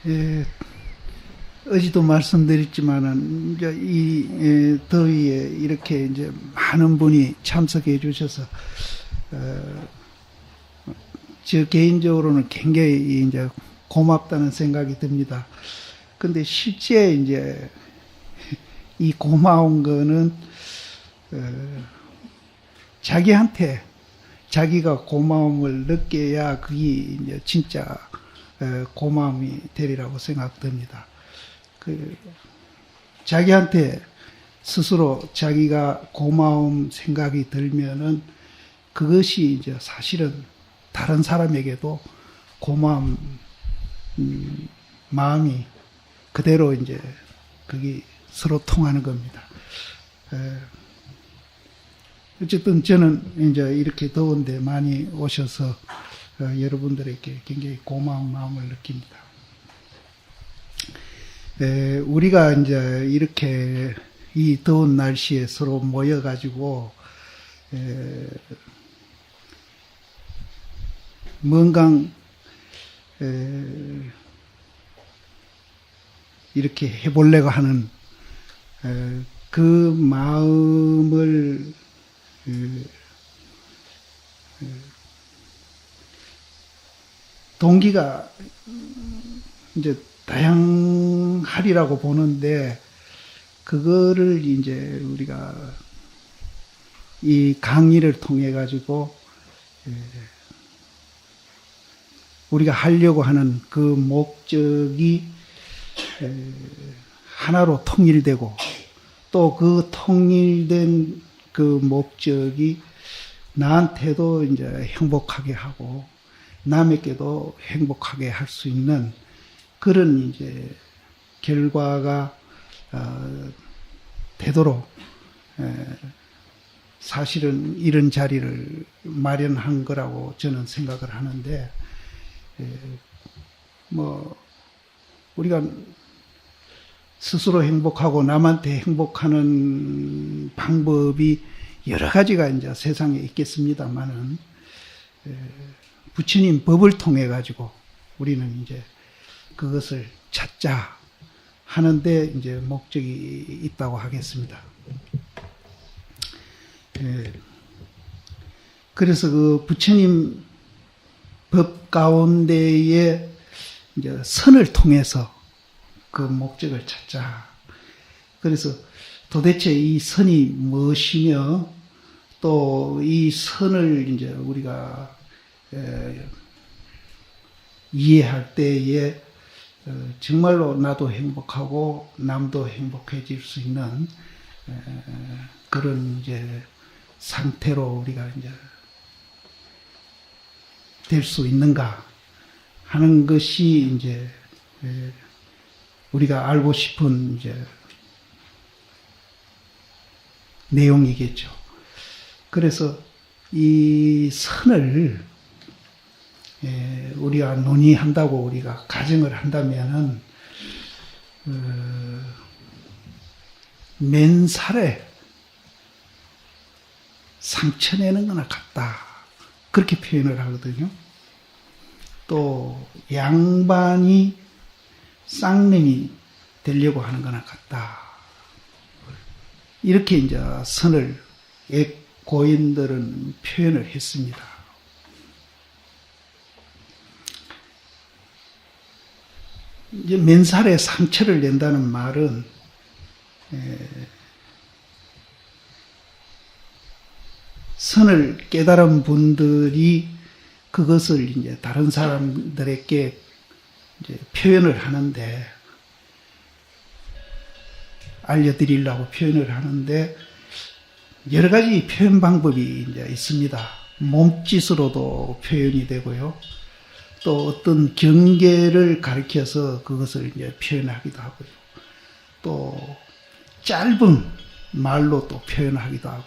예, 어제도 말씀드렸지만은, 이제 더위에 이렇게 이제 많은 분이 참석해 주셔서, 저 개인적으로는 굉장히 이제 고맙다는 생각이 듭니다. 근데 실제 이제 이 고마운 거는, 자기한테 자기가 고마움을 느껴야 그게 이제 진짜 고마움이 되리라고 생각됩니다. 자기한테 스스로 자기가 고마움 생각이 들면은 그것이 이제 사실은 다른 사람에게도 고마움 마음이 그대로 이제 그게 서로 통하는 겁니다. 어쨌든 저는 이제 이렇게 더운데 많이 오셔서 여러분들에게 굉장히 고마운 마음을 느낍니다. 우리가 이제 이렇게 이 더운 날씨에 서로 모여가지고 뭔가 이렇게 해보려고 하는 그 마음을 동기가 이제 다양하리라고 보는데, 그거를 이제 우리가 이 강의를 통해 가지고 우리가 하려고 하는 그 목적이 하나로 통일되고, 또 그 통일된 그 목적이 나한테도 이제 행복하게 하고 남에게도 행복하게 할 수 있는 그런 이제 결과가 되도록 사실은 이런 자리를 마련한 거라고 저는 생각을 하는데, 뭐 우리가 스스로 행복하고 남한테 행복하는 방법이 여러 가지가 이제 세상에 있겠습니다만은, 부처님 법을 통해 가지고 우리는 이제 그것을 찾자 하는데 이제 목적이 있다고 하겠습니다. 그래서 그 부처님 법 가운데에 이제 선을 통해서 그 목적을 찾자. 그래서 도대체 이 선이 무엇이며, 또 이 선을 이제 우리가 이해할 때에 정말로 나도 행복하고 남도 행복해질 수 있는 그런 이제 상태로 우리가 이제 될 수 있는가 하는 것이 이제 우리가 알고 싶은 이제 내용이겠죠. 그래서 이 선을 우리가 논의한다고 우리가 가정을 한다면은 맨살에 상처 내는 거나 같다, 그렇게 표현을 하거든요. 또 양반이 쌍놈이 되려고 하는 거나 같다, 이렇게 이제 선을 고인들은 표현을 했습니다. 이제 맨살에 상처를 낸다는 말은 선을 깨달은 분들이 그것을 이제 다른 사람들에게 이제 표현을 하는데, 알려드리려고 표현을 하는데, 여러 가지 표현 방법이 이제 있습니다. 몸짓으로도 표현이 되고요. 또 어떤 경계를 가리켜서 그것을 이제 표현하기도 하고요. 또 짧은 말로 또 표현하기도 하고,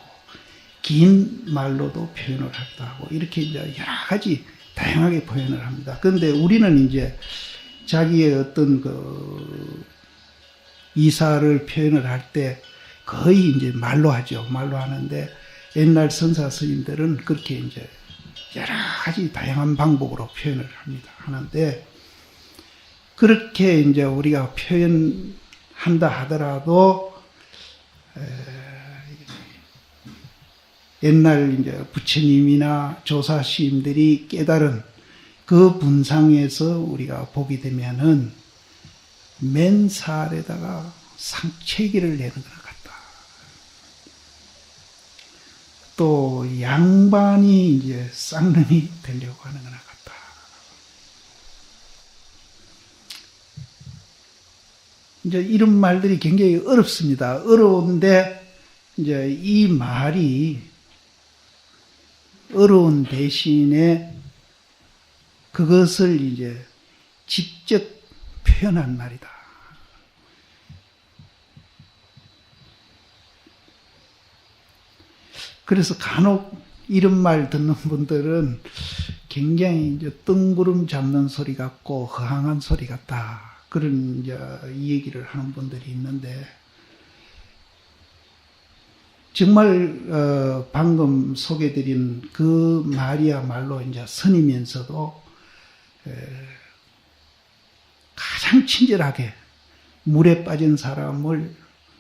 긴 말로도 표현을 하기도 하고, 이렇게 이제 여러 가지 다양하게 표현을 합니다. 그런데 우리는 이제 자기의 어떤 그 이사를 표현을 할 때 거의 이제 말로 하죠. 말로 하는데, 옛날 선사 스님들은 그렇게 이제 여러 가지 다양한 방법으로 표현을 합니다. 하는데, 그렇게 이제 우리가 표현한다 하더라도 옛날 이제 부처님이나 조사 시인들이 깨달은 그 분상에서 우리가 보게 되면은 맨살에다가 상체기를 내는 것 같다. 또 양반이 이제 쌍놈이 되려고 하는 것 같다. 이제 이런 말들이 굉장히 어렵습니다. 어려운데 이제 이 말이 어려운 대신에 그것을 이제 직접 표현한 말이다. 그래서 간혹 이런 말 듣는 분들은 굉장히 이제 뜬구름 잡는 소리 같고 허황한 소리 같다. 그런 이제 이 얘기를 하는 분들이 있는데, 정말 방금 소개드린 그 말이야말로 이제 선이면서도 가장 친절하게 물에 빠진 사람을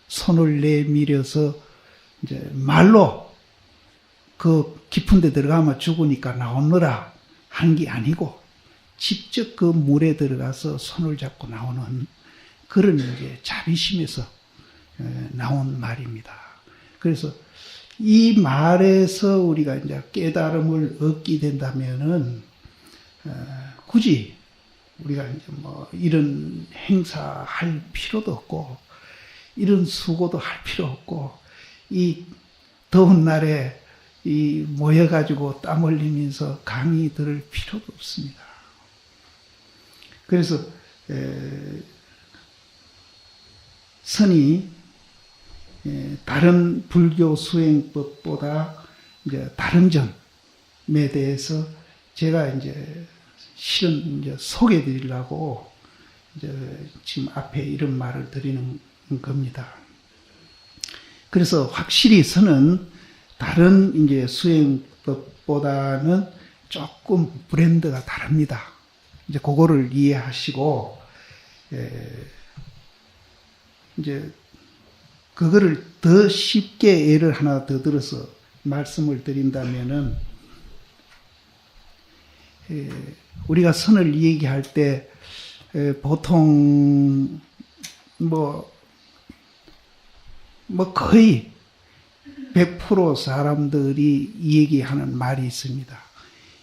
손을 내밀어서 이제 말로 그 깊은 데 들어가면 죽으니까 나오느라 한 게 아니고 직접 그 물에 들어가서 손을 잡고 나오는 그런 이제 자비심에서 나온 말입니다. 그래서 이 말에서 우리가 이제 깨달음을 얻게 된다면은 굳이 우리가 이제 뭐 이런 행사할 필요도 없고 이런 수고도 할 필요 없고 이 더운 날에 이 모여가지고 땀 흘리면서 강의 들을 필요도 없습니다. 그래서 선이 다른 불교 수행법보다 이제 다른 점에 대해서 제가 이제 실은 이제 소개해 드리려고 이제 지금 앞에 이런 말을 드리는 겁니다. 그래서 확실히 선은 다른 이제 수행법보다는 조금 브랜드가 다릅니다. 이제 그거를 이해하시고 이제 그거를 더 쉽게 예를 하나 더 들어서 말씀을 드린다면은 우리가 선을 얘기할 때 보통 뭐 거의 100% 사람들이 얘기하는 말이 있습니다.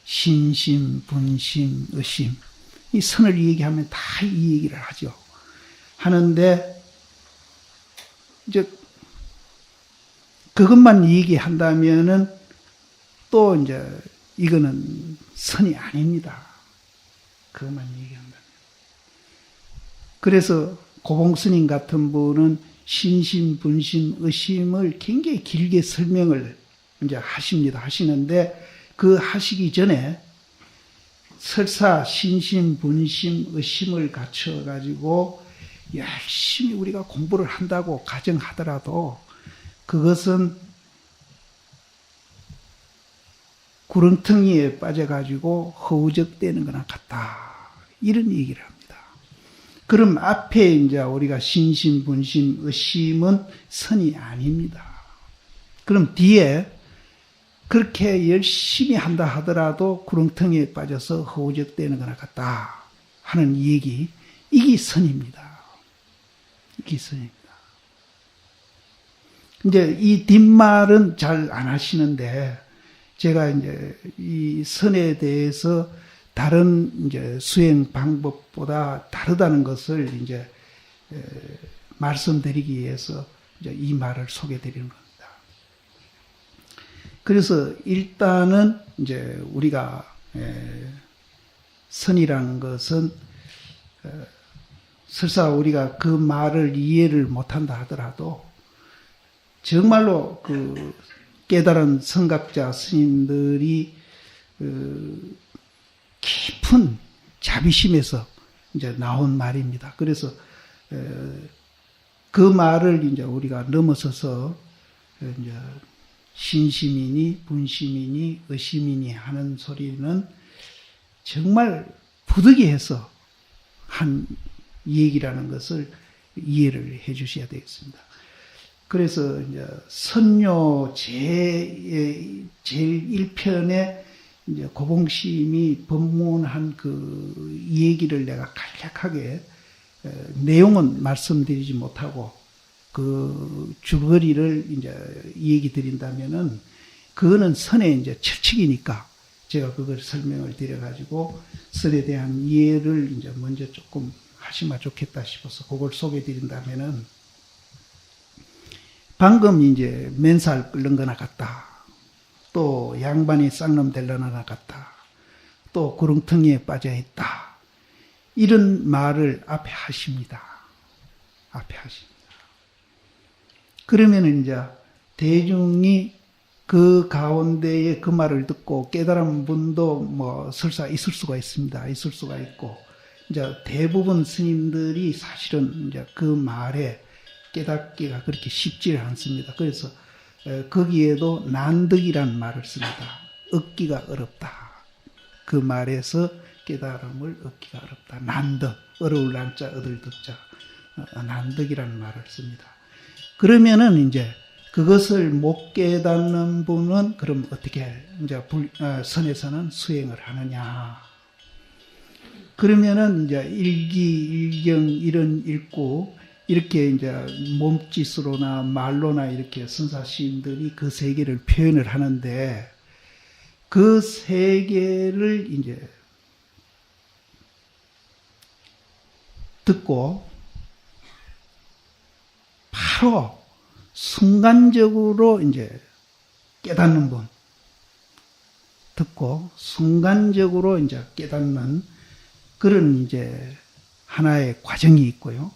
신심, 분심, 의심. 이 선을 얘기하면 다 이 얘기를 하죠. 하는데 이제 그것만 얘기한다면은 또 이제 이거는 선이 아닙니다. 그것만 얘기한다면. 그래서 고봉스님 같은 분은 신심, 분심, 의심을 굉장히 길게 설명을 이제 하십니다. 하시는데 그 하시기 전에 설사 신심, 분심, 의심을 갖춰가지고 열심히 우리가 공부를 한다고 가정하더라도 그것은 구렁텅이에 빠져가지고 허우적대는 거나 같다. 이런 얘기를 합니다. 그럼 앞에 이제 우리가 신심, 분심, 의심은 선이 아닙니다. 그럼 뒤에 그렇게 열심히 한다 하더라도 구렁텅이에 빠져서 허우적대는 거나 같다 하는 얘기, 이게 선입니다. 이게 선입니다. 이제 이 뒷말은 잘 안 하시는데 제가 이제 이 선에 대해서 다른 이제 수행 방법보다 다르다는 것을 이제 말씀드리기 위해서 이제 이 말을 소개드리는 겁니다. 그래서 일단은 이제 우리가 선이라는 것은 설사 우리가 그 말을 이해를 못한다 하더라도 정말로 그 깨달은 성각자 스님들이 깊은 자비심에서 이제 나온 말입니다. 그래서 그 말을 이제 우리가 넘어서서 이제 신심이니 분심이니 의심이니 하는 소리는 정말 부득이해서 한 얘기라는 것을 이해를 해 주셔야 되겠습니다. 그래서 이제 선료 제일 1편에 이제 고봉심이 법문한 그 얘기를 내가 간략하게 내용은 말씀드리지 못하고 그 줄거리를 이제 얘기 드린다면은 그거는 선의 이제 철칙이니까 제가 그걸 설명을 드려가지고 선에 대한 이해를 이제 먼저 조금 하시면 좋겠다 싶어서 그걸 소개해 드린다면은 방금 이제 맨살 끓는 거나 같다. 또 양반이 쌍놈 될러나 같다. 또 구렁텅이에 빠져 있다. 이런 말을 앞에 하십니다. 앞에 하십니다. 그러면 이제 대중이 그 가운데에 그 말을 듣고 깨달은 분도 뭐 설사 있을 수가 있습니다. 있을 수가 있고, 이제 대부분 스님들이 사실은 이제 그 말에 깨닫기가 그렇게 쉽지 않습니다. 그래서 거기에도 난득이란 말을 씁니다. 얻기가 어렵다. 그 말에서 깨달음을 얻기가 어렵다. 난득, 어려울 난자, 얻을 득자, 난득이란 말을 씁니다. 그러면은 이제 그것을 못 깨닫는 분은 그럼 어떻게 이제 선에서는 수행을 하느냐? 그러면은 이제 일기, 일경 이런 읽고 이렇게 이제 몸짓으로나 말로나 이렇게 선사시인들이 그 세계를 표현을 하는데 그 세계를 이제 듣고 바로 순간적으로 이제 깨닫는 분, 듣고 순간적으로 이제 깨닫는 그런 이제 하나의 과정이 있고요.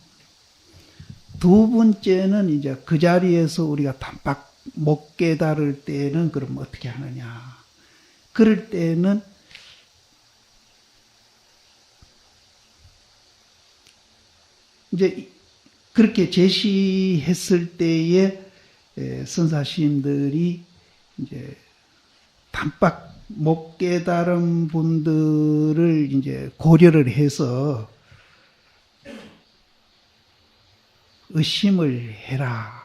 두 번째는 이제 그 자리에서 우리가 단박 못 깨달을 때는 그럼 어떻게 하느냐. 그럴 때는 이제 그렇게 제시했을 때에 선사시인들이 이제 단박 못 깨달은 분들을 이제 고려를 해서 의심을 해라.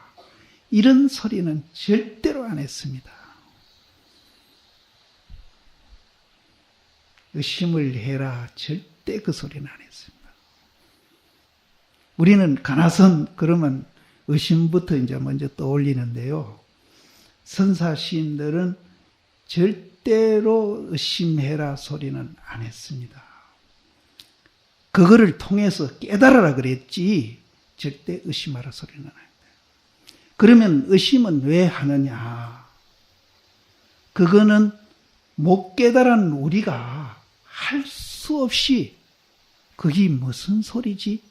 이런 소리는 절대로 안 했습니다. 의심을 해라. 절대 그 소리는 안 했습니다. 우리는 가나선 그러면 의심부터 이제 먼저 떠올리는데요. 선사시인들은 절대로 의심해라 소리는 안 했습니다. 그거를 통해서 깨달아라 그랬지 절대 의심하라 소리는 안 했습니다. 그러면 의심은 왜 하느냐? 그거는 못 깨달은 우리가 할 수 없이 그게 무슨 소리지?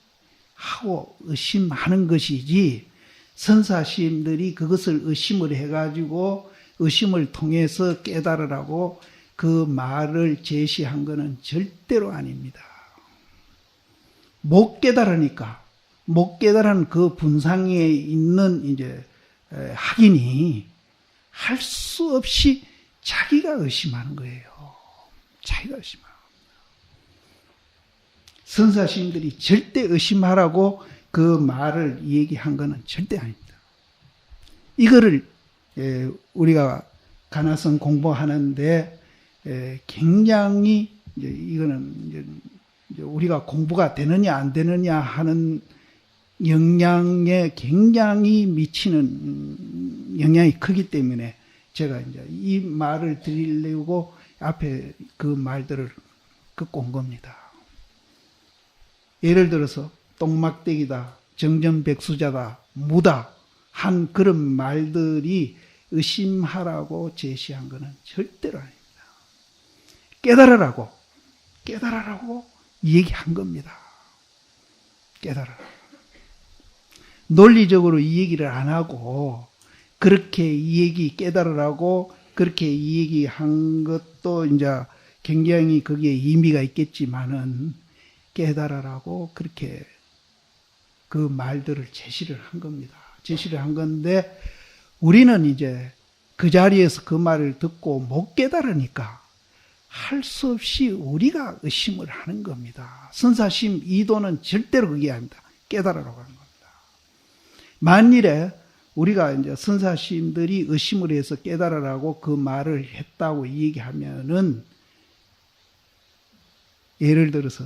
하고 의심하는 것이지 선사시인들이 그것을 의심을 해가지고 의심을 통해서 깨달으라고 그 말을 제시한 것은 절대로 아닙니다. 못 깨달으니까 못 깨달은 그 분상에 있는 이제 학인이 할 수 없이 자기가 의심하는 거예요. 자기가 의심하는 겁니다. 선사시인들이 절대 의심하라고 그 말을 얘기한 것은 절대 아닙니다. 이거를 우리가 가나선 공부하는데 굉장히 이거는 이제 우리가 공부가 되느냐 안 되느냐 하는 영향에 굉장히 미치는 영향이 크기 때문에 제가 이제 이 말을 드리려고 앞에 그 말들을 긋고 온 겁니다. 예를 들어서 똥막대기다, 정전백수자다, 무다 한 그런 말들이 의심하라고 제시한 것은 절대로 아닙니다. 깨달으라고 얘기한 겁니다. 깨달으라고. 논리적으로 이 얘기를 안 하고 그렇게 이 얘기 깨달으라고 그렇게 이 얘기한 것도 이제 굉장히 거기에 의미가 있겠지만은 깨달으라고 그렇게 그 말들을 제시를 한 겁니다. 제시를 한 건데 우리는 이제 그 자리에서 그 말을 듣고 못 깨달으니까 할 수 없이 우리가 의심을 하는 겁니다. 선사심 이도는 절대로 그게 아닙니다. 깨달으라고 하는 겁니다. 만일에 우리가 이제 선사심들이 의심을 해서 깨달으라고 그 말을 했다고 얘기하면은, 예를 들어서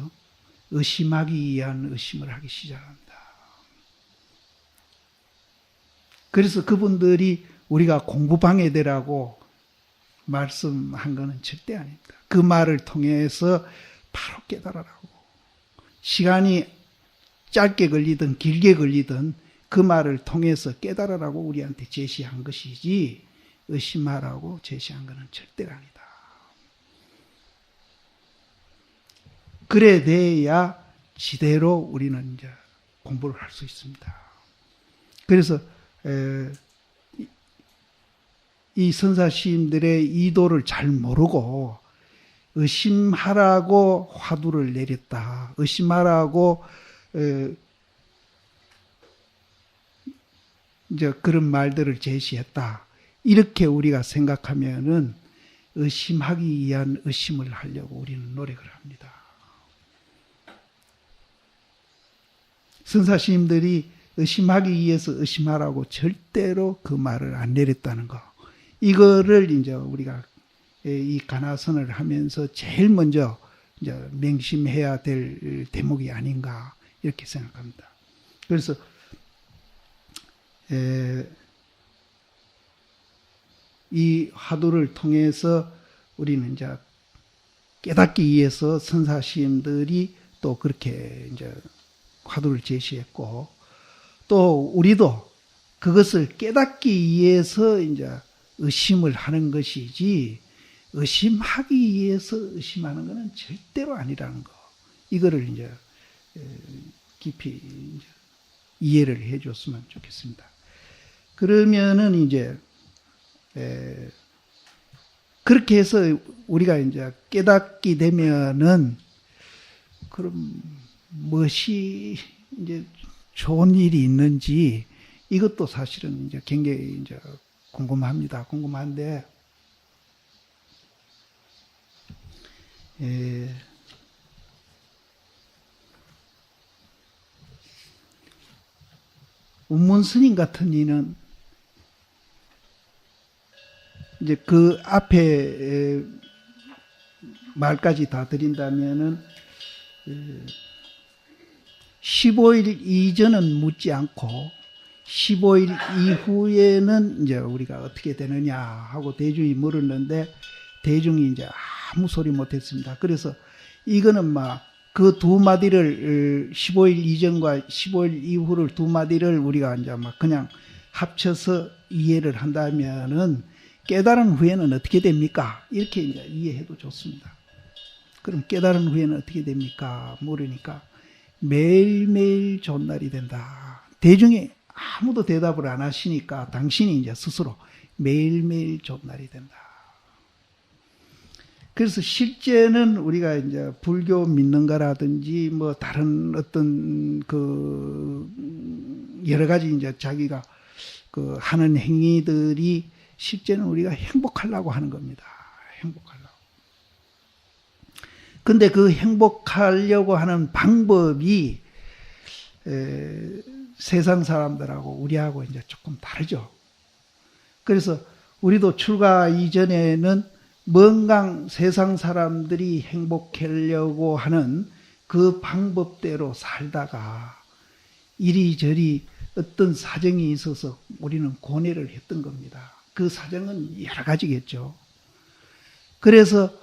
의심하기 위한 의심을 하기 시작합니다. 그래서 그분들이 우리가 공부방해되라고 말씀한 것은 절대 아닙니다. 그 말을 통해서 바로 깨달으라고. 시간이 짧게 걸리든 길게 걸리든 그 말을 통해서 깨달으라고 우리한테 제시한 것이지, 의심하라고 제시한 것은 절대가 아니다. 그래 돼야 지대로 우리는 이제 공부를 할 수 있습니다. 그래서 이 선사시인들의 의도를 잘 모르고 의심하라고 화두를 내렸다, 의심하라고 이제 그런 말들을 제시했다, 이렇게 우리가 생각하면은 의심하기 위한 의심을 하려고 우리는 노력을 합니다. 선사시인들이 의심하기 위해서 의심하라고 절대로 그 말을 안 내렸다는 거, 이거를 이제 우리가 이 가나선을 하면서 제일 먼저 이제 명심해야 될 대목이 아닌가, 이렇게 생각합니다. 그래서 이 화두를 통해서 우리는 이제 깨닫기 위해서 선사시인들이 또 그렇게 이제 화두를 제시했고, 또 우리도 그것을 깨닫기 위해서 이제 의심을 하는 것이지, 의심하기 위해서 의심하는 것은 절대로 아니라는 거, 이거를 이제 깊이 이제 이해를 해 줬으면 좋겠습니다. 그러면은 이제 그렇게 해서 우리가 이제 깨닫게 되면은, 그럼 무엇이 이제 좋은 일이 있는지, 이것도 사실은 이제 굉장히 이제 궁금합니다. 궁금한데, 운문스님 같은 이는 이제 그 앞에 말까지 다 드린다면은 15일 이전은 묻지 않고 15일 이후에는 이제 우리가 어떻게 되느냐 하고 대중이 물었는데, 대중이 이제 아무 소리 못했습니다. 그래서 이거는 막 그 두 마디를 15일 이전과 15일 이후를 두 마디를 우리가 이제 막 그냥 합쳐서 이해를 한다면은, 깨달은 후에는 어떻게 됩니까? 이렇게 이제 이해해도 좋습니다. 그럼 깨달은 후에는 어떻게 됩니까? 물으니까 매일매일 좋은 날이 된다. 대중이 아무도 대답을 안 하시니까 당신이 이제 스스로 매일매일 좋은 날이 된다. 그래서 실제는 우리가 이제 불교 믿는가라든지 뭐 다른 어떤 그 여러 가지 이제 자기가 그 하는 행위들이 실제는 우리가 행복하려고 하는 겁니다. 행복하려고. 근데 그 행복하려고 하는 방법이 세상 사람들하고 우리하고 이제 조금 다르죠. 그래서 우리도 출가 이전에는 뭔가 세상 사람들이 행복하려고 하는 그 방법대로 살다가 이리저리 어떤 사정이 있어서 우리는 고뇌를 했던 겁니다. 그 사정은 여러 가지겠죠. 그래서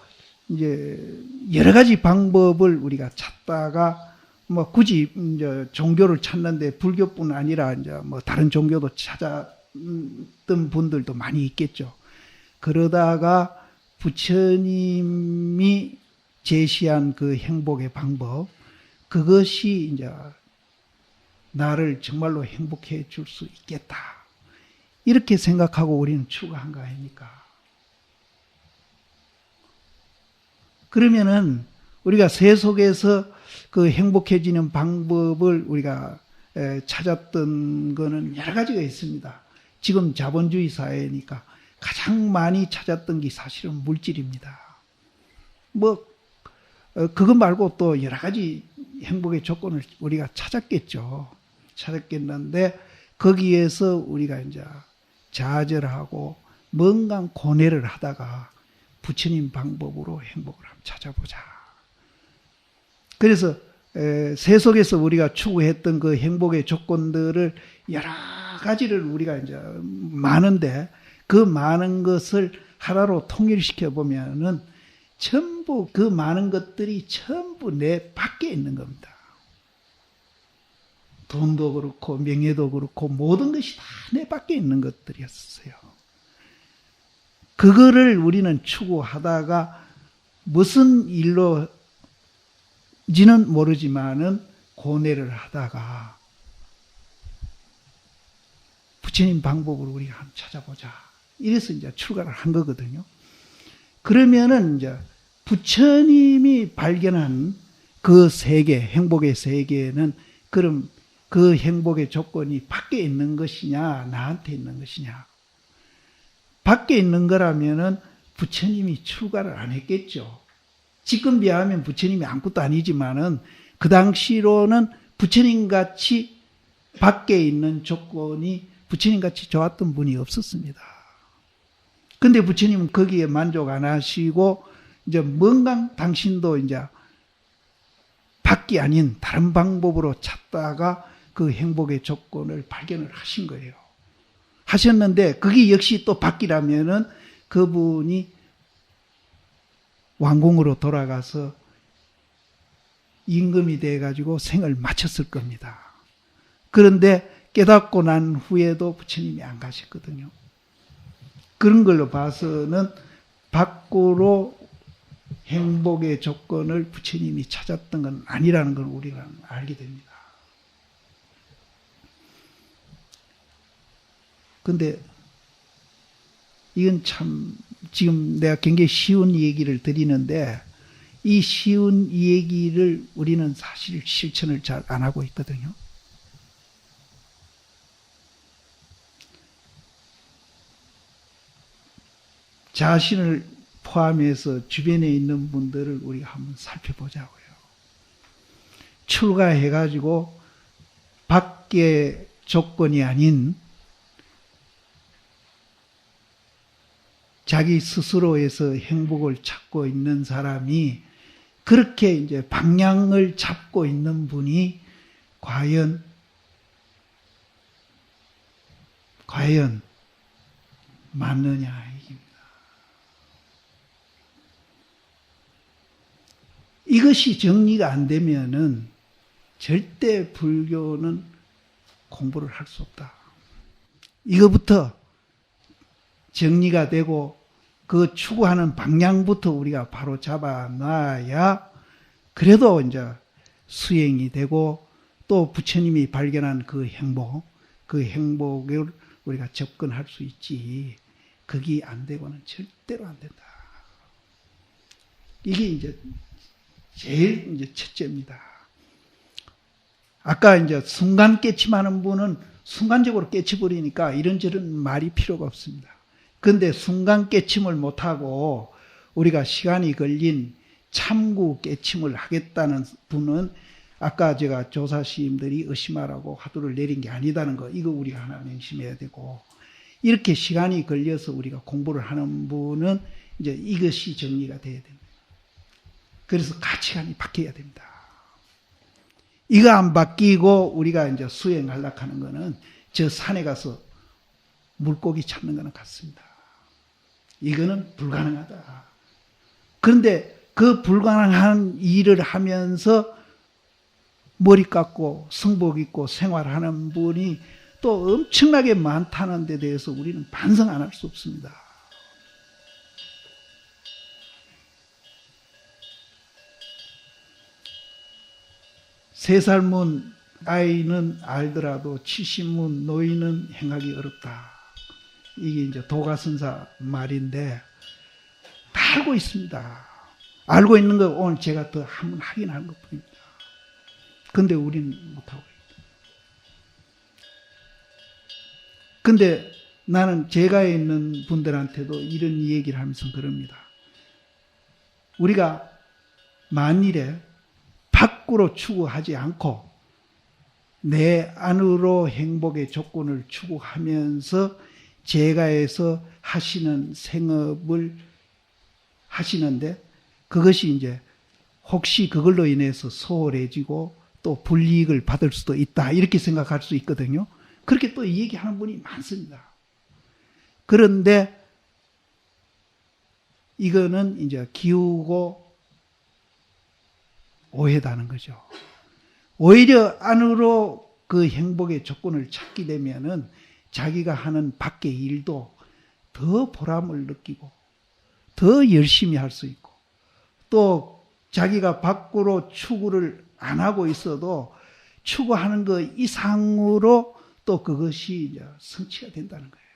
이제 여러 가지 방법을 우리가 찾다가 뭐 굳이 이제 종교를 찾는데 불교뿐 아니라 이제 뭐 다른 종교도 찾았던 분들도 많이 있겠죠. 그러다가 부처님이 제시한 그 행복의 방법, 그것이 이제 나를 정말로 행복해 줄 수 있겠다, 이렇게 생각하고 우리는 추구한 거 아닙니까? 그러면은 우리가 세 속에서 그 행복해지는 방법을 우리가 찾았던 거는 여러 가지가 있습니다. 지금 자본주의 사회니까 가장 많이 찾았던 게 사실은 물질입니다. 뭐 그것 말고 또 여러 가지 행복의 조건을 우리가 찾았겠죠. 찾았겠는데 거기에서 우리가 이제 좌절하고 뭔가 고뇌를 하다가 부처님 방법으로 행복을 한번 찾아보자. 그래서 세속에서 우리가 추구했던 그 행복의 조건들을 여러 가지를 우리가 이제 많은데 그 많은 것을 하나로 통일시켜 보면은 전부 그 많은 것들이 전부 내 밖에 있는 겁니다. 돈도 그렇고 명예도 그렇고 모든 것이 다 내 밖에 있는 것들이었어요. 그거를 우리는 추구하다가 무슨 일로지는 모르지만은 고뇌를 하다가 부처님 방법으로 우리가 한번 찾아보자. 이래서 이제 출가를 한 거거든요. 그러면은 이제 부처님이 발견한 그 세계, 행복의 세계는 그럼 그 행복의 조건이 밖에 있는 것이냐, 나한테 있는 것이냐. 밖에 있는 거라면은 부처님이 출가를 안 했겠죠. 지금 비하면 부처님이 아무것도 아니지만은 그 당시로는 부처님 같이 밖에 있는 조건이 부처님 같이 좋았던 분이 없었습니다. 근데 부처님은 거기에 만족 안 하시고 이제 뭔가 당신도 이제 밖이 아닌 다른 방법으로 찾다가 그 행복의 조건을 발견을 하신 거예요. 하셨는데 그게 역시 또 밖이라면은 그분이 왕궁으로 돌아가서 임금이 돼가지고 생을 마쳤을 겁니다. 그런데 깨닫고 난 후에도 부처님이 안 가셨거든요. 그런 걸로 봐서는 밖으로 행복의 조건을 부처님이 찾았던 건 아니라는 걸 우리가 알게 됩니다. 근데 이건 참 지금 내가 굉장히 쉬운 얘기를 드리는데 이 쉬운 얘기를 우리는 사실 실천을 잘 안 하고 있거든요. 자신을 포함해서 주변에 있는 분들을 우리가 한번 살펴보자고요. 출가해가지고 밖의 조건이 아닌 자기 스스로에서 행복을 찾고 있는 사람이 그렇게 이제 방향을 잡고 있는 분이 과연 맞느냐 이깁니다. 이것이 정리가 안 되면은 절대 불교는 공부를 할 수 없다. 이거부터 정리가 되고 그 추구하는 방향부터 우리가 바로 잡아놔야 그래도 이제 수행이 되고 또 부처님이 발견한 그 행복을 우리가 접근할 수 있지. 그게 안 되고는 절대로 안 된다. 이게 이제 제일 이제 첫째입니다. 아까 이제 순간 깨침하는 분은 순간적으로 깨쳐버리니까 이런저런 말이 필요가 없습니다. 그런데 순간 깨침을 못하고 우리가 시간이 걸린 참구 깨침을 하겠다는 분은 아까 제가 조사시임들이 의심하라고 화두를 내린 게 아니다는 거, 이거 우리가 하나 명심해야 되고, 이렇게 시간이 걸려서 우리가 공부를 하는 분은 이제 이것이 정리가 돼야 됩니다. 그래서 가치관이 바뀌어야 됩니다. 이거 안 바뀌고 우리가 이제 수행하려고 하는 거는 저 산에 가서 물고기 찾는 거는 같습니다. 이거는 불가능하다. 그런데 그 불가능한 일을 하면서 머리 깎고 성복 입고 생활하는 분이 또 엄청나게 많다는 데 대해서 우리는 반성 안 할 수 없습니다. 세 살문 아이는 알더라도 70문 노인은 행하기 어렵다. 이게 이제 도가선사 말인데 다 알고 있습니다. 알고 있는 거 오늘 제가 더 한번 확인한 것 뿐입니다. 근데 우리는 못하고 있다. 근데 나는 제가 있는 분들한테도 이런 얘기를 하면서 그럽니다. 우리가 만일에 밖으로 추구하지 않고 내 안으로 행복의 조건을 추구하면서 제가에서 하시는 생업을 하시는데 그것이 이제 혹시 그걸로 인해서 소홀해지고 또 불이익을 받을 수도 있다 이렇게 생각할 수 있거든요. 그렇게 또 얘기하는 분이 많습니다. 그런데 이거는 이제 기우고 오해다는 거죠. 오히려 안으로 그 행복의 조건을 찾게 되면은 자기가 하는 밖의 일도 더 보람을 느끼고 더 열심히 할 수 있고 또 자기가 밖으로 추구를 안 하고 있어도 추구하는 것 이상으로 또 그것이 이제 성취가 된다는 거예요.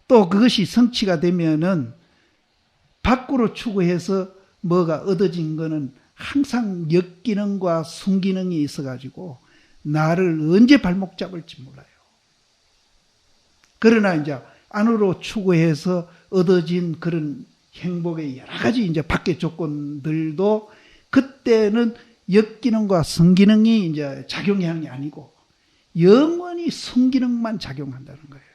또 그것이 성취가 되면은 밖으로 추구해서 뭐가 얻어진 거는 항상 역기능과 순기능이 있어가지고 나를 언제 발목 잡을지 몰라요. 그러나 이제 안으로 추구해서 얻어진 그런 행복의 여러 가지 이제 밖의 조건들도 그때는 역기능과 순기능이 이제 작용하는 게 아니고 영원히 순기능만 작용한다는 거예요.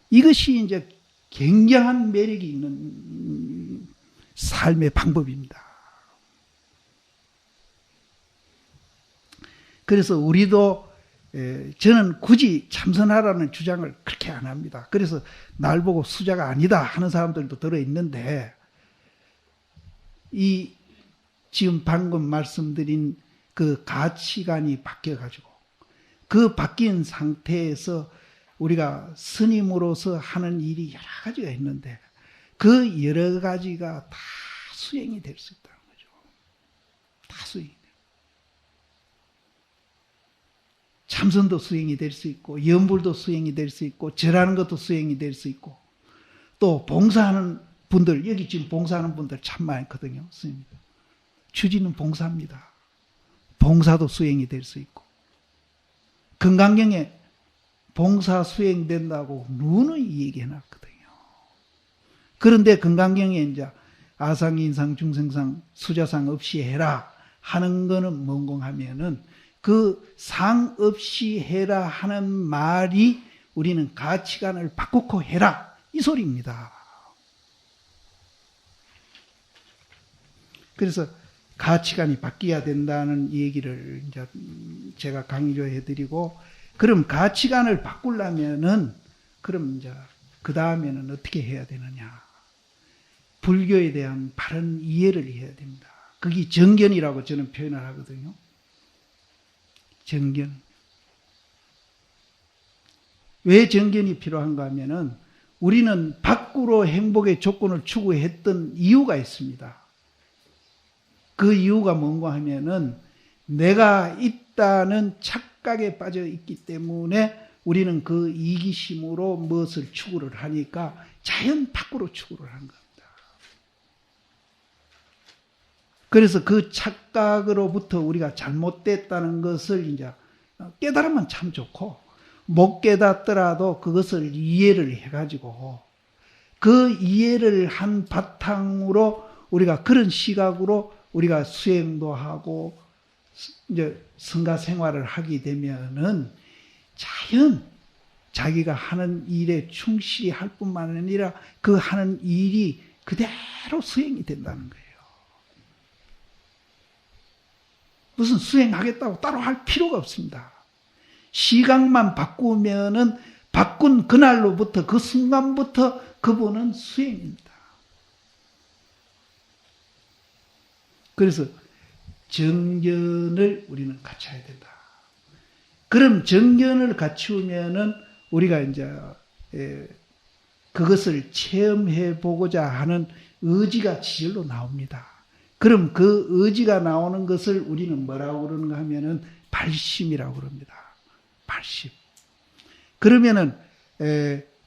이것이 이제 굉장한 매력이 있는 삶의 방법입니다. 그래서 우리도 저는 굳이 참선하라는 주장을 그렇게 안 합니다. 그래서 날 보고 수자가 아니다 하는 사람들도 들어있는데 이 지금 방금 말씀드린 그 가치관이 바뀌어가지고 그 바뀐 상태에서 우리가 스님으로서 하는 일이 여러 가지가 있는데 그 여러 가지가 다 수행이 될 수 있다는 거죠. 다 수행이 돼요. 참선도 수행이 될 수 있고 염불도 수행이 될 수 있고 절하는 것도 수행이 될 수 있고 또 봉사하는 분들 여기 지금 봉사하는 분들 참 많거든요. 스님. 취지는 봉사입니다. 봉사도 수행이 될 수 있고 금강경에 봉사 수행된다고 누누이 얘기해놨거든요. 그런데 금강경에 이제 아상, 인상, 중생상, 수자상 없이 해라 하는 거는 뭔가 하면은 그 상 없이 해라 하는 말이 우리는 가치관을 바꾸고 해라 이 소리입니다. 그래서 가치관이 바뀌어야 된다는 얘기를 이제 제가 강조해 드리고 그럼 가치관을 바꾸려면은 그럼 이제 그 다음에는 어떻게 해야 되느냐? 불교에 대한 바른 이해를 해야 됩니다. 그게 정견이라고 저는 표현을 하거든요. 정견. 왜 정견이 필요한가 하면은 우리는 밖으로 행복의 조건을 추구했던 이유가 있습니다. 그 이유가 뭔가 하면은 내가 있다는 착각에 빠져 있기 때문에 우리는 그 이기심으로 무엇을 추구를 하니까 자연 밖으로 추구를 한 겁니다. 그래서 그 착각으로부터 우리가 잘못됐다는 것을 이제 깨달으면 참 좋고 못 깨닫더라도 그것을 이해를 해가지고 그 이해를 한 바탕으로 우리가 그런 시각으로 우리가 수행도 하고 이제 성가 생활을 하게 되면은 자연 자기가 하는 일에 충실히 할 뿐만 아니라 그 하는 일이 그대로 수행이 된다는 거예요. 무슨 수행하겠다고 따로 할 필요가 없습니다. 시각만 바꾸면은 바꾼 그날로부터 그 순간부터 그분은 수행입니다. 그래서 정견을 우리는 갖춰야 된다. 그럼 정견을 갖추면은 우리가 이제 그것을 체험해 보고자 하는 의지가 지절로 나옵니다. 그럼 그 의지가 나오는 것을 우리는 뭐라고 그러는가 하면은 발심이라고 그럽니다. 발심. 그러면은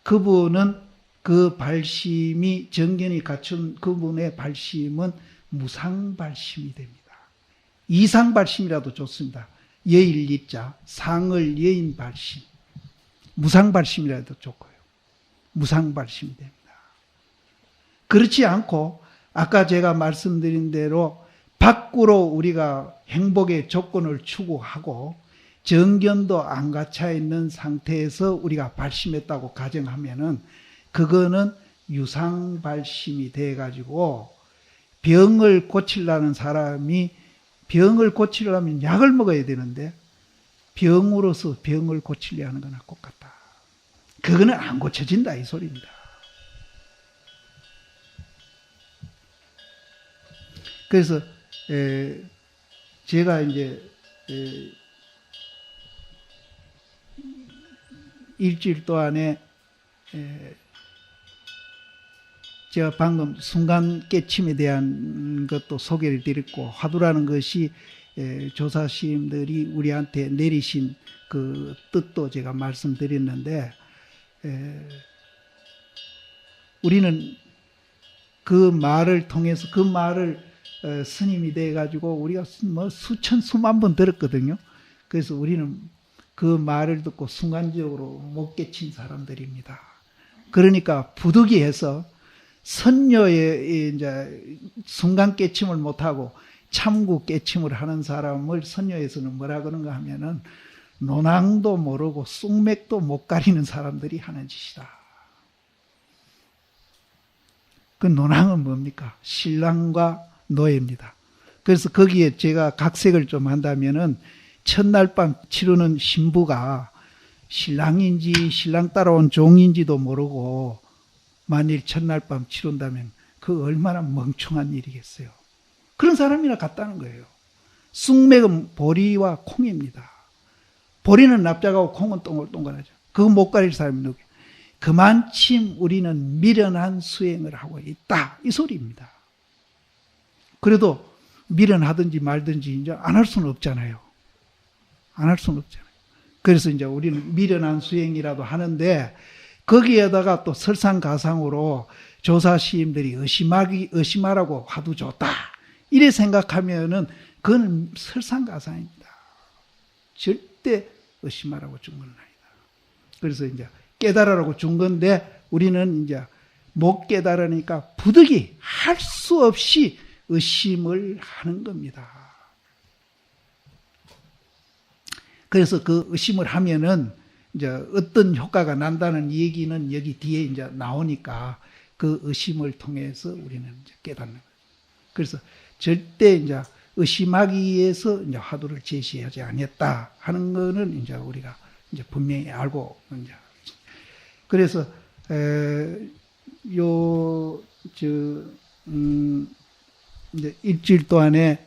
그분은 그 발심이 정견이 갖춘 그분의 발심은 무상발심이 됩니다. 이상발심이라도 좋습니다. 예일이자 상을 예인발심. 무상발심이라도 좋고요. 무상발심이 됩니다. 그렇지 않고 아까 제가 말씀드린 대로 밖으로 우리가 행복의 조건을 추구하고 정견도 안 갇혀 있는 상태에서 우리가 발심했다고 가정하면은 그거는 유상발심이 돼가지고 병을 고치려는 사람이 병을 고치려면 약을 먹어야 되는데 병으로서 병을 고치려 하는 거나 똑같다. 그거는 안 고쳐진다 이 소리입니다. 그래서 제가 이제 일주일 동안에 제가 방금 순간 깨침에 대한 것도 소개를 드렸고 화두라는 것이 조사시임들이 우리한테 내리신 그 뜻도 제가 말씀드렸는데 우리는 그 말을 통해서 그 말을 스님이 돼가지고 우리가 뭐 수천 수만 번 들었거든요. 그래서 우리는 그 말을 듣고 순간적으로 못 깨친 사람들입니다. 그러니까 부득이해서 선녀의 이제 순간 깨침을 못하고 참구 깨침을 하는 사람을 선녀에서는 뭐라 그런가 하면은 논항도 모르고 쑥맥도 못 가리는 사람들이 하는 짓이다. 그 논항은 뭡니까? 신랑과 노예입니다. 그래서 거기에 제가 각색을 좀 한다면은 첫날 밤 치르는 신부가 신랑인지 신랑 따라온 종인지도 모르고 만일 첫날 밤 치른다면 그 얼마나 멍청한 일이겠어요. 그런 사람이나 같다는 거예요. 쑥맥은 보리와 콩입니다. 보리는 납작하고 콩은 동글동글하죠. 그거 못 가릴 사람이 누구예요? 그만큼 우리는 미련한 수행을 하고 있다. 이 소리입니다. 그래도 미련하든지 말든지 이제 안 할 수는 없잖아요. 안 할 수는 없잖아요. 그래서 이제 우리는 미련한 수행이라도 하는데 거기에다가 또 설상가상으로 조사시임들이 의심하라고 화두 줬다. 이래 생각하면은 그건 설상가상입니다. 절대 의심하라고 준 건 아니다. 그래서 이제 깨달으라고 준 건데 우리는 이제 못 깨달으니까 부득이 할 수 없이 의심을 하는 겁니다. 그래서 그 의심을 하면은 이제 어떤 효과가 난다는 얘기는 여기 뒤에 이제 나오니까 그 의심을 통해서 우리는 이제 깨닫는 거예요. 그래서 절대 이제 의심하기 위해서 이제 화두를 제시하지 않았다 하는 거는 이제 우리가 이제 분명히 알고 이제 그래서 이제 일주일 동안에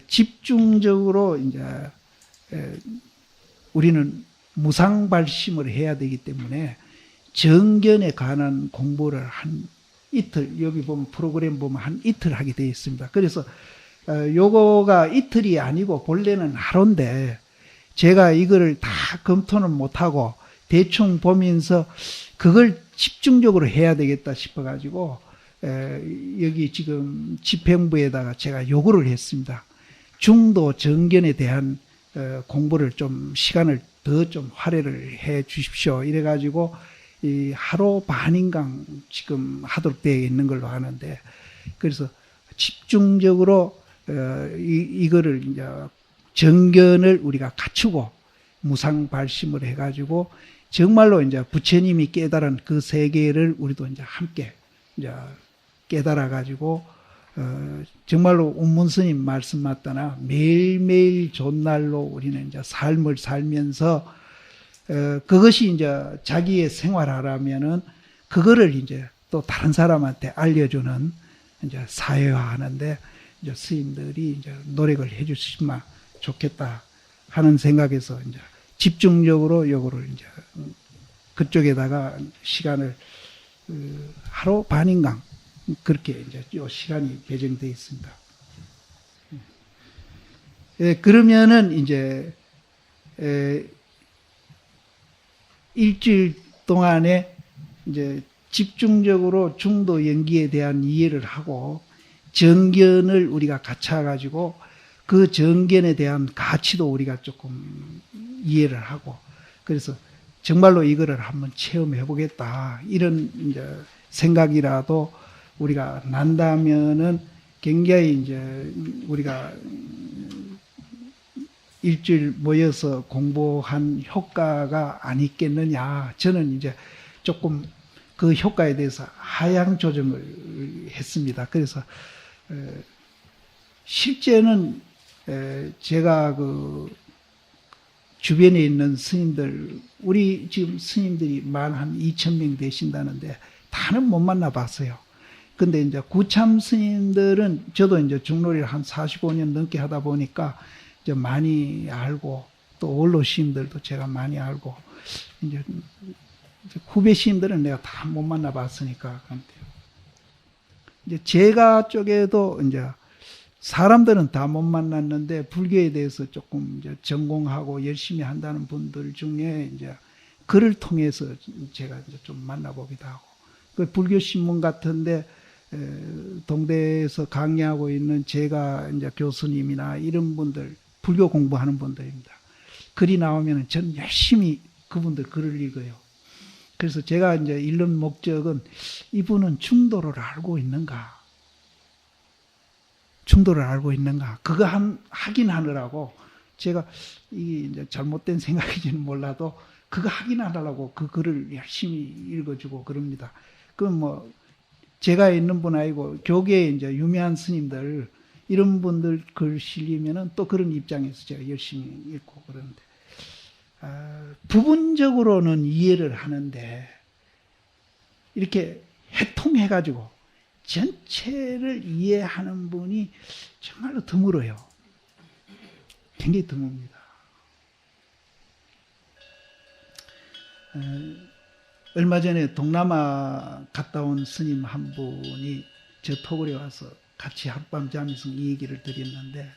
집중적으로 이제 우리는 무상발심을 해야 되기 때문에 정견에 관한 공부를 한 이틀, 여기 보면 프로그램 보면 한 이틀 하게 되어 있습니다. 그래서 요거가 이틀이 아니고 본래는 하루인데 제가 이거를 다 검토는 못하고 대충 보면서 그걸 집중적으로 해야 되겠다 싶어가지고 여기 지금 집행부에다가 제가 요구를 했습니다. 중도 정견에 대한 공부를 좀 시간을 더 좀 할애를 해 주십시오. 이래가지고 이 하루 반인강 지금 하도록 되어 있는 걸로 아는데 그래서 집중적으로 이거를 이제 정견을 우리가 갖추고 무상발심을 해가지고 정말로 이제 부처님이 깨달은 그 세계를 우리도 이제 함께 이제 깨달아가지고 정말로 운문스님 말씀 맞다나 매일매일 존날로 우리는 이제 삶을 살면서 그것이 이제 자기의 생활하라면은 그거를 이제 또 다른 사람한테 알려주는 이제 사회화하는데 이제 스님들이 이제 노력을 해주시면 좋겠다 하는 생각에서 이제 집중적으로 요거를 이제 그쪽에다가 시간을 하루 반인강 그렇게 이제 요 시간이 배정되어 있습니다. 그러면은 이제 일주일 동안에 이제 집중적으로 중도 연기에 대한 이해를 하고 정견을 우리가 갖춰가지고 그 정견에 대한 가치도 우리가 조금 이해를 하고 그래서 정말로 이거를 한번 체험해 보겠다 이런 이제 생각이라도 우리가 난다면은 굉장히 이제 우리가 일주일 모여서 공부한 효과가 아니겠느냐. 저는 이제 조금 그 효과에 대해서 하향 조정을 했습니다. 그래서 실제는 제가 그 주변에 있는 스님들, 우리 지금 스님들이 만 한 2,000명 되신다는데 다는 못 만나봤어요. 근데 이제 구참 스님들은 저도 이제 중놀이를 한 45년 넘게 하다 보니까 이제 많이 알고, 또 원로 스님들도 제가 많이 알고, 이제 후배 스님들은 내가 다 못 만나봤으니까. 이제 제가 쪽에도 이제 사람들은 다 못 만났는데 불교에 대해서 조금 이제 전공하고 열심히 한다는 분들 중에 이제 글을 통해서 제가 이제 좀 만나보기도 하고, 그 불교 신문 같은데 동대에서 강의하고 있는 제가 이제 교수님이나 이런 분들, 불교 공부하는 분들입니다. 글이 나오면 저는 열심히 그분들 글을 읽어요. 그래서 제가 이제 읽는 목적은 이분은 중도를 알고 있는가? 중도를 알고 있는가? 그거 확인하느라고 제가 이게 이제 잘못된 생각인지는 몰라도 그거 확인하려고 그 글을 열심히 읽어주고 그럽니다. 그럼 뭐 제가 있는 분 아니고 교계에 이제 유명한 스님들 이런 분들 글 실리면은 또 그런 입장에서 제가 열심히 읽고 그러는데 부분적으로는 이해를 하는데 이렇게 해통해가지고 전체를 이해하는 분이 정말로 드물어요. 굉장히 드뭅니다. 얼마 전에 동남아 갔다 온 스님 한 분이 저 토굴에 와서 같이 하룻밤 자면서 이 얘기를 드렸는데,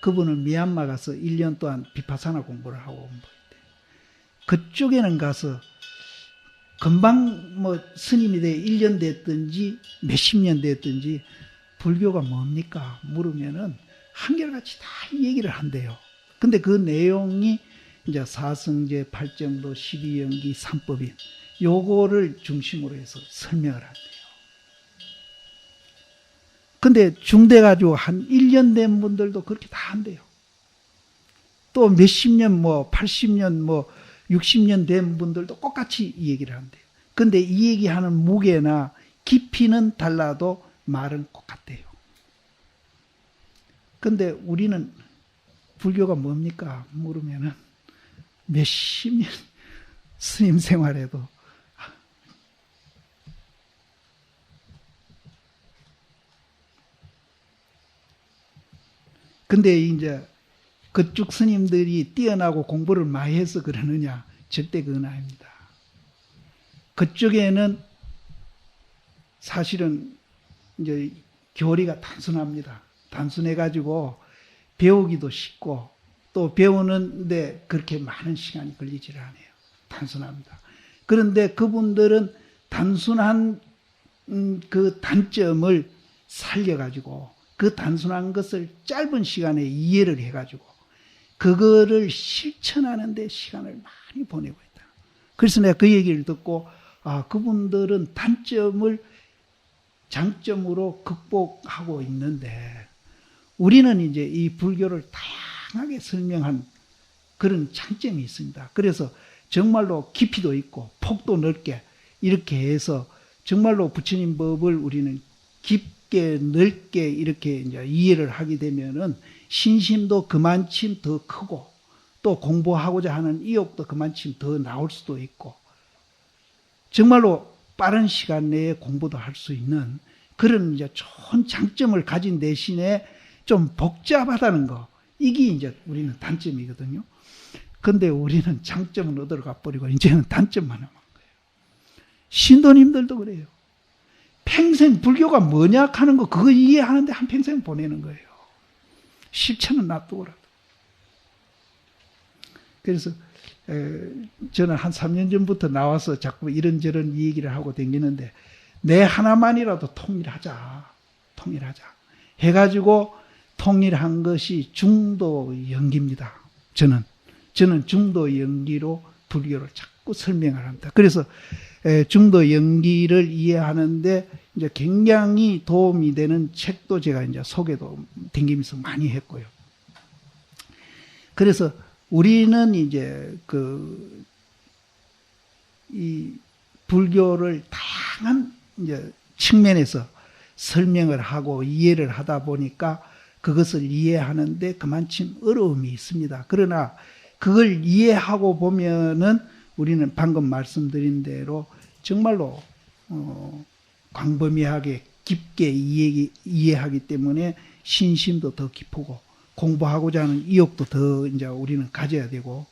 그분은 미얀마 가서 1년 동안 비파사나 공부를 하고 온 분인데, 그쪽에는 가서 금방 뭐 스님이 돼 1년 됐든지 몇십 년 됐든지 불교가 뭡니까? 물으면은 한결같이 다 얘기를 한대요. 근데 그 내용이 이제 사성제, 팔정도, 12연기, 삼법인 요거를 중심으로 해서 설명을 한대요. 근데 중대 가지고 한 1년 된 분들도 그렇게 다 한대요. 또 몇십 년, 뭐 80년, 뭐 60년 된 분들도 똑같이 이 얘기를 한대요. 근데 이 얘기하는 무게나 깊이는 달라도 말은 똑같대요. 근데 우리는 불교가 뭡니까? 물으면은 몇십 년 스님 생활에도 근데 이제 그쪽 스님들이 뛰어나고 공부를 많이 해서 그러느냐? 절대 그건 아닙니다. 그쪽에는 사실은 이제 교리가 단순합니다. 단순해가지고 배우기도 쉽고 또 배우는데 그렇게 많은 시간이 걸리질 않아요. 단순합니다. 그런데 그분들은 단순한 그 단점을 살려가지고 그 단순한 것을 짧은 시간에 이해를 해가지고 그거를 실천하는 데 시간을 많이 보내고 있다. 그래서 내가 그 얘기를 듣고 그분들은 단점을 장점으로 극복하고 있는데 우리는 이제 이 불교를 다양하게 설명한 그런 장점이 있습니다. 그래서 정말로 깊이도 있고 폭도 넓게 이렇게 해서 정말로 부처님 법을 우리는 깊게 넓게 이렇게 이제 이해를 하게 되면은 신심도 그만큼 더 크고 또 공부하고자 하는意欲도 그만큼 더 나올 수도 있고 정말로 빠른 시간 내에 공부도 할 수 있는 그런 이제 좋은 장점을 가진 대신에 좀 복잡하다는 거 이게 이제 우리는 단점이거든요. 근데 우리는 장점은 얻으러 가버리고 이제는 단점만 남은 거예요. 신도님들도 그래요. 평생 불교가 뭐냐 하는 거 그거 이해하는데 한평생 보내는 거예요. 실천은 놔두고라도. 그래서 저는 한 3년 전부터 나와서 자꾸 이런저런 얘기를 하고 다니는데 내 하나만이라도 통일하자. 해가지고 통일한 것이 중도 연기입니다. 저는 중도 연기로 불교를 자꾸 설명을 합니다. 그래서 중도 연기를 이해하는데 이제 굉장히 도움이 되는 책도 제가 이제 소개도 댕기면서 많이 했고요. 그래서 우리는 이제 이 불교를 다양한 이제 측면에서 설명을 하고 이해를 하다 보니까 그것을 이해하는데 그만큼 어려움이 있습니다. 그러나 그걸 이해하고 보면은 우리는 방금 말씀드린 대로 정말로 광범위하게 깊게 이해하기 때문에 신심도 더 깊고 공부하고자 하는意欲도 더 이제 우리는 가져야 되고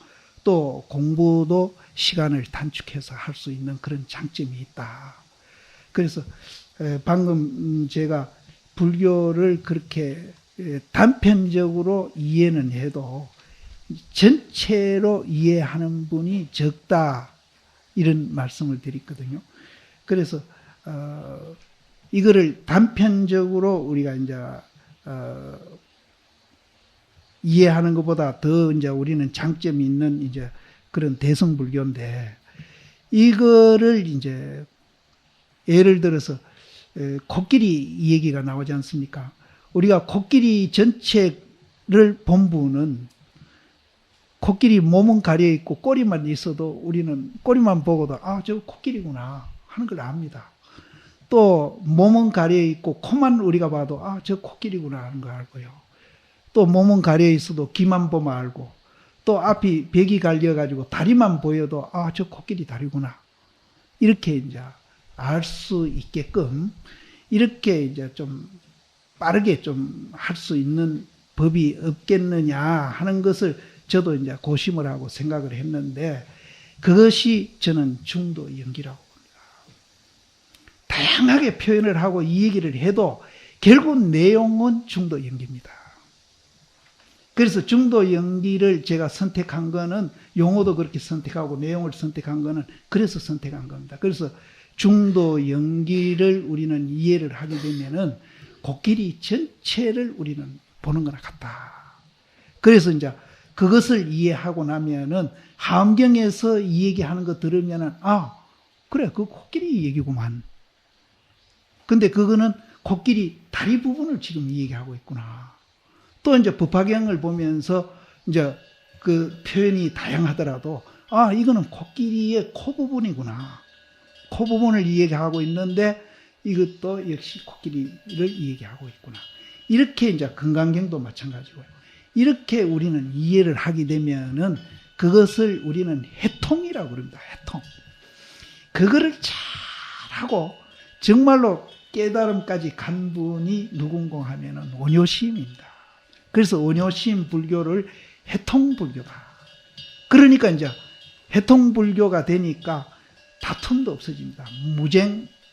또 공부도 시간을 단축해서 할 수 있는 그런 장점이 있다. 그래서 방금 제가 불교를 그렇게 단편적으로 이해는 해도 전체로 이해하는 분이 적다 이런 말씀을 드렸거든요. 그래서 이거를 단편적으로 우리가 이제 이해하는 것보다 더 이제 우리는 장점이 있는 이제 그런 대승불교인데 이거를 이제 예를 들어서 코끼리 얘기가 나오지 않습니까? 우리가 코끼리 전체를 본부는 코끼리 몸은 가려 있고 꼬리만 있어도 우리는 꼬리만 보고도 아, 저 코끼리구나 하는 걸 압니다. 또 몸은 가려 있고 코만 우리가 봐도 아, 저 코끼리구나 하는 걸 알고요. 또 몸은 가려 있어도 귀만 보면 알고 또 앞이 벽이 갈려가지고 다리만 보여도 아, 저 코끼리 다리구나 이렇게 이제 알 수 있게끔 이렇게 이제 좀 빠르게 좀 할 수 있는 법이 없겠느냐 하는 것을 저도 이제 고심을 하고 생각을 했는데 그것이 저는 중도 연기라고 봅니다. 다양하게 표현을 하고 이 얘기를 해도 결국 내용은 중도 연기입니다. 그래서 중도 연기를 제가 선택한 거는 용어도 그렇게 선택하고 내용을 선택한 거는 그래서 선택한 겁니다. 그래서 중도 연기를 우리는 이해를 하게 되면은 코끼리 전체를 우리는 보는 거나 같다. 그래서 이제 그것을 이해하고 나면은 함경에서 이 얘기하는 거 들으면은 아, 그래, 그 코끼리 얘기구만. 근데 그거는 코끼리 다리 부분을 지금 이 얘기하고 있구나. 또 이제 법화경을 보면서 이제 그 표현이 다양하더라도 아, 이거는 코끼리의 코 부분이구나. 코 부분을 이 얘기하고 있는데 이것도 역시 코끼리를 이 얘기하고 있구나. 이렇게 이제 금강경도 마찬가지고요. 이렇게 우리는 이해를 하게 되면은 그것을 우리는 해통이라고 그럽니다. 해통. 그거를 잘하고 정말로 깨달음까지 간 분이 누군가 하면은 원효심입니다. 그래서 원효심 불교를 해통불교다. 그러니까 이제 해통불교가 되니까 다툼도 없어집니다.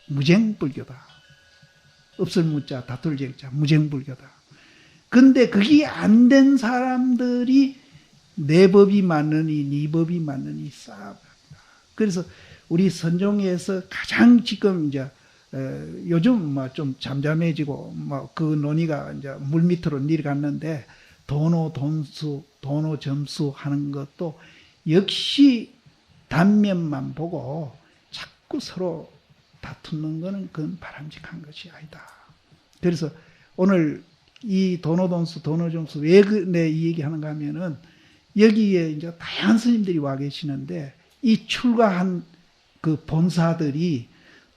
무쟁불교다. 없을 무자, 다툴 쟁자, 무쟁불교다. 근데 그게 안 된 사람들이 내 법이 맞느니, 네 법이 맞느니 싸웁니다. 그래서 우리 선종에서 가장 지금 이제 요즘 뭐 좀 잠잠해지고 뭐 그 논의가 이제 물 밑으로 내려갔는데 도노 돈수, 도노 점수 하는 것도 역시 단면만 보고 자꾸 서로 다투는 것은 그건 바람직한 것이 아니다. 그래서 오늘 이 도노돈수, 도노점수 왜 내 이 얘기하는가 하면은 여기에 이제 다양한 스님들이 와 계시는데 이 출가한 그 본사들이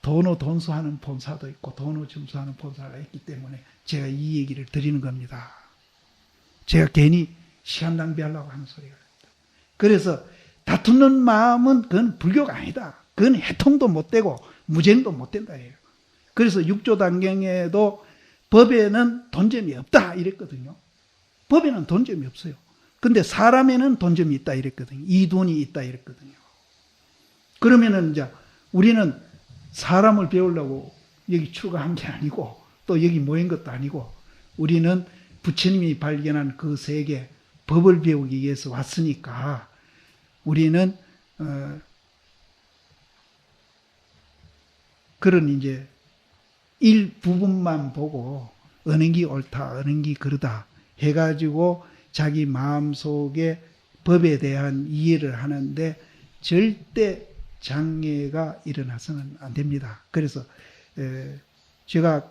도노돈수하는 본사도 있고 도노점수하는 본사가 있기 때문에 제가 이 얘기를 드리는 겁니다. 제가 괜히 시간 낭비하려고 하는 소리가 아닙니다. 그래서 다투는 마음은 그건 불교가 아니다. 그건 해통도 못 되고 무쟁도 못 된다 해요. 그래서 육조단경에도 법에는 돈점이 없다 이랬거든요. 법에는 돈점이 없어요. 근데 사람에는 돈점이 있다 이랬거든요. 이돈이 있다 이랬거든요. 그러면은 이제 우리는 사람을 배우려고 여기 출가한 게 아니고 또 여기 모인 것도 아니고 우리는 부처님이 발견한 그 세계 법을 배우기 위해서 왔으니까 우리는 그런 이제 일부분만 보고 어느 게 옳다, 어느 게 그르다 해가지고 자기 마음속에 법에 대한 이해를 하는데 절대 장애가 일어나서는 안 됩니다. 그래서 제가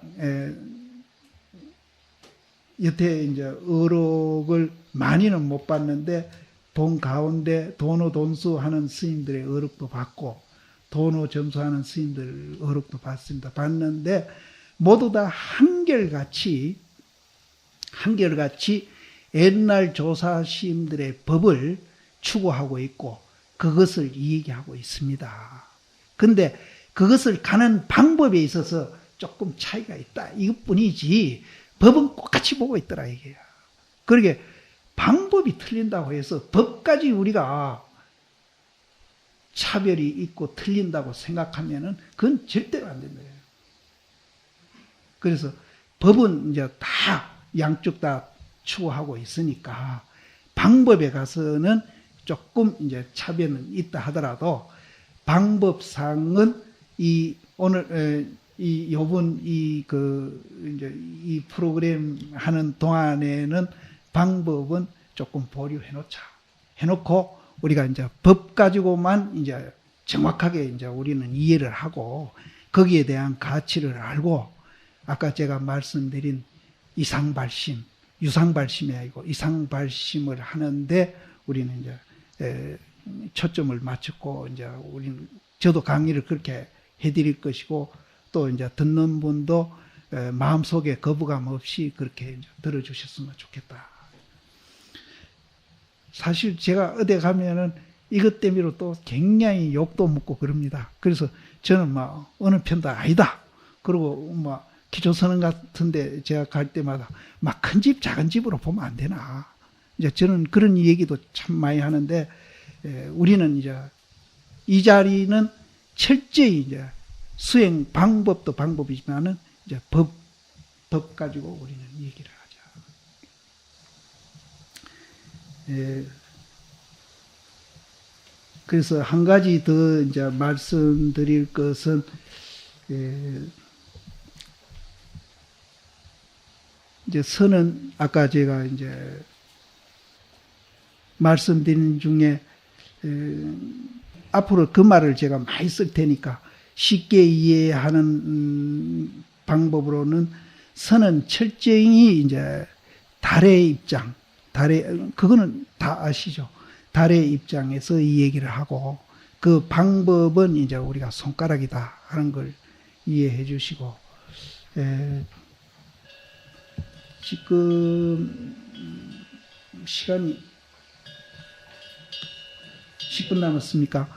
여태 이제 어록을 많이는 못 봤는데 본 가운데 도노돈수 하는 스님들의 어록도 봤고 도노 점수하는 스님들 어록도 봤습니다. 봤는데 모두 다 한결같이 옛날 조사 스님들의 법을 추구하고 있고 그것을 얘기하고 있습니다. 근데 그것을 가는 방법에 있어서 조금 차이가 있다. 이것뿐이지 법은 똑같이 보고 있더라 이게요. 그러게 방법이 틀린다고 해서 법까지 우리가 차별이 있고 틀린다고 생각하면은 그건 절대로 안 된다. 그래서 법은 이제 다 양쪽 다 추구하고 있으니까 방법에 가서는 조금 이제 차별은 있다 하더라도 방법상은 요번 이 프로그램 하는 동안에는 방법은 조금 보류해 놓자. 해놓고 우리가 이제 법 가지고만 이제 정확하게 이제 우리는 이해를 하고 거기에 대한 가치를 알고 아까 제가 말씀드린 이상발심, 유상발심이 아니고 이상발심을 하는데 우리는 이제 초점을 맞추고 이제 저도 강의를 그렇게 해드릴 것이고 또 이제 듣는 분도 마음속에 거부감 없이 그렇게 이제 들어주셨으면 좋겠다. 사실 제가 어디 가면은 이것 때문에 또 굉장히 욕도 먹고 그럽니다. 그래서 저는 막 어느 편도 아니다. 그리고 막 기초선언 같은데 제가 갈 때마다 막 큰 집 작은 집으로 보면 안 되나. 이제 저는 그런 얘기도 참 많이 하는데 우리는 이제 이 자리는 철저히 이제 수행 방법도 방법이지만은 이제 법 가지고 우리는 얘기를 하자. 그래서 한 가지 더 이제 말씀드릴 것은 이제 선은 아까 제가 이제 말씀드린 중에 앞으로 그 말을 제가 많이 쓸 테니까 쉽게 이해하는 방법으로는 선은 철저히 이제 달의 입장, 그거는 다 아시죠? 달의 입장에서 이 얘기를 하고 그 방법은 이제 우리가 손가락이다 하는 걸 이해해 주시고 지금 시간이 10분 남았습니까?